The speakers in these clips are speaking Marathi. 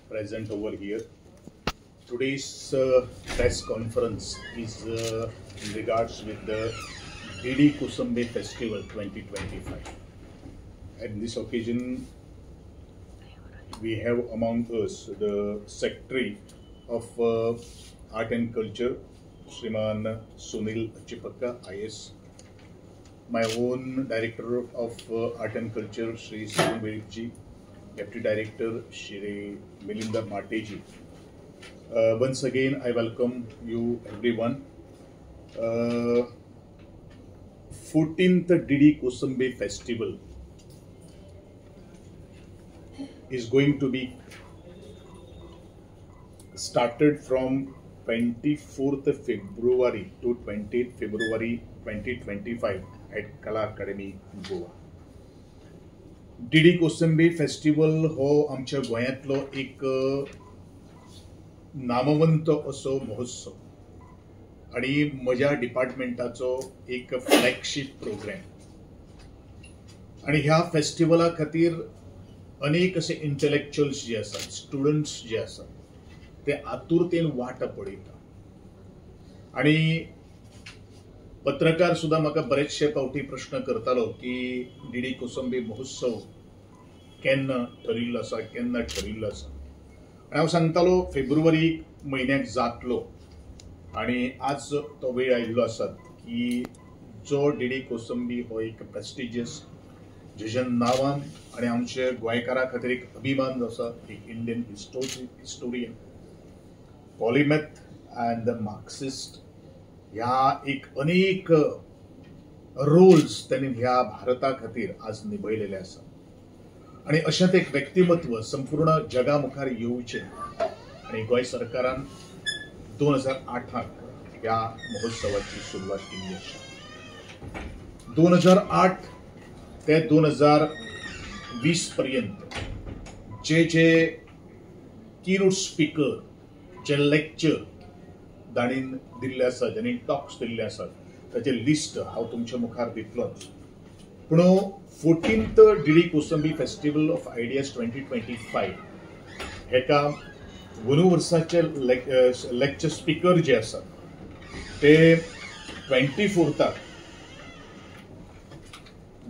present over here. Today's press conference is in regards with the Didi Kusambe Festival 2025. At this occasion, we have among us the Secretary of Art and Culture, Shriman Sunil Chipaka, IS. My own Director of Art and Culture, Shri Samu Vedikji, Deputy Director, Shri Milinda Mateji. Once again, I welcome you everyone. 14th Didi Kusambe Festival is going to be started from 24th February to 20th February 2025 at Kala Academy, Goa. Didi Kusambe Festival हो आमच्या गोंयांतलो एक नामवंत असो महोत्सव आणि म्हज्या डिपार्टमेंटाचो एक फ्लॅगशिप प्रोग्राम. आणि ह्या फेस्टिवला खातीर अनेक असे इंटेलेक्च्युअल्स जे आसात, स्टुडंट्स जे आसात, ते आतुरतेन वाट पळयता. आणि पत्रकार सुद्धा म्हाका बरेचशे फावटी प्रश्न करतालो की डिडी कुसंबे महोत्सव केन्ना ठरिल्लो आसा, केन्ना ठरिल्लो आसा. आणि हांव सांगतालो फेब्रुवारी म्हयन्याक जातलो. आणि आज तो वेळ आयिल्लो आसा की जो डिडी कुसंबे हो एक प्रेस्टिजियस जेच्या नांवान आणि आमचे गोंयकारां खातीर एक अभिमान जो आसा, एक Indian historian, polymath and the Marxist ह्या एक अनेक रोल्स त्यांनी ह्या भारता खातीर आज निभयलेले आसा. आणि अशेंच एक व्यक्तिमत्व संपूर्ण जगा मुखार येवचे आणि गोंय सरकारान 2008 ह्या महोत्सवाची सुरवात केली आसा. 2008 ते 2020 पर्यंत जे कीनोट स्पीकर, जे लेक्चर ताणीन दिल्ले आसा, ज्यांनी टॉक्स दिल्ले आसात, ताचे लिस्ट हांव तुमच्या मुखार दितलोच. पूण 14th DD Kosambi festival of ideas 2025 हेका अंदू वर्साचे लेक्चर स्पीकर जे आसात ते 24th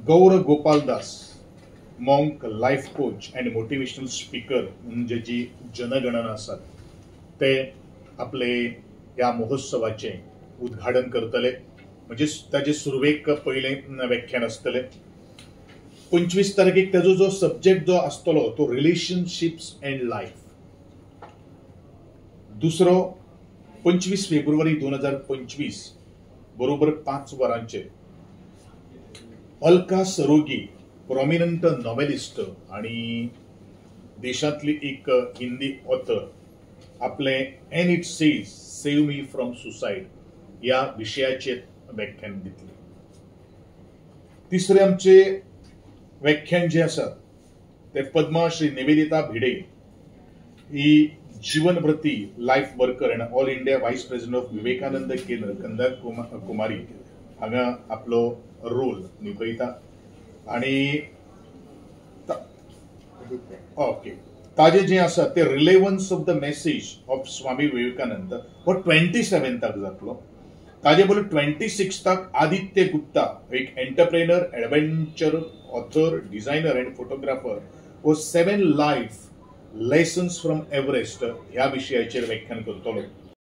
Gaur Gopaldas, monk, life coach and motivational speaker म्हणजे जी जनगणना आसात ते आपले ह्या महोत्सवाचे उद्घाटन करतले. म्हणजे ताजे सुरवेक पहिले व्याख्यान आसतले. 25 तारखेक ताजो जो सब्जेक्ट जो आसतलो तो रिलेशनशिप्स अँड लाईफ. दुसरो 25 फेब्रुवारी 2025 बरोबर 5 वरांचेर अलका सरोगी, प्रॉमिनंट नॉवेलिस्ट आणि देशातली एक हिंदी ऑथर, आपले end it says save me from suicide या विषयाचे व्याख्यान दितले. तिसरे आमचे व्याख्यान जे आसा ते पद्मा श्री निवेदिता भिडे, ही जीवनव्रती life worker and all India vice president of Vivekananda Kendra Kanyakumari हांगा आपलो रोल निभयता. आणि ओके, ताजे जे आसा ते रिलेवन्स of the message of Swami Vivekananda हो 27th जातलो. ताजे बरोबर 26th आदित्य गुप्ता, एक entrepreneur, adventure, author, designer and photographer हो 7 लाईफ लेसन्स फ्रॉम एव्हरेस्ट ह्या विषयाचेर व्याख्यान करतलो.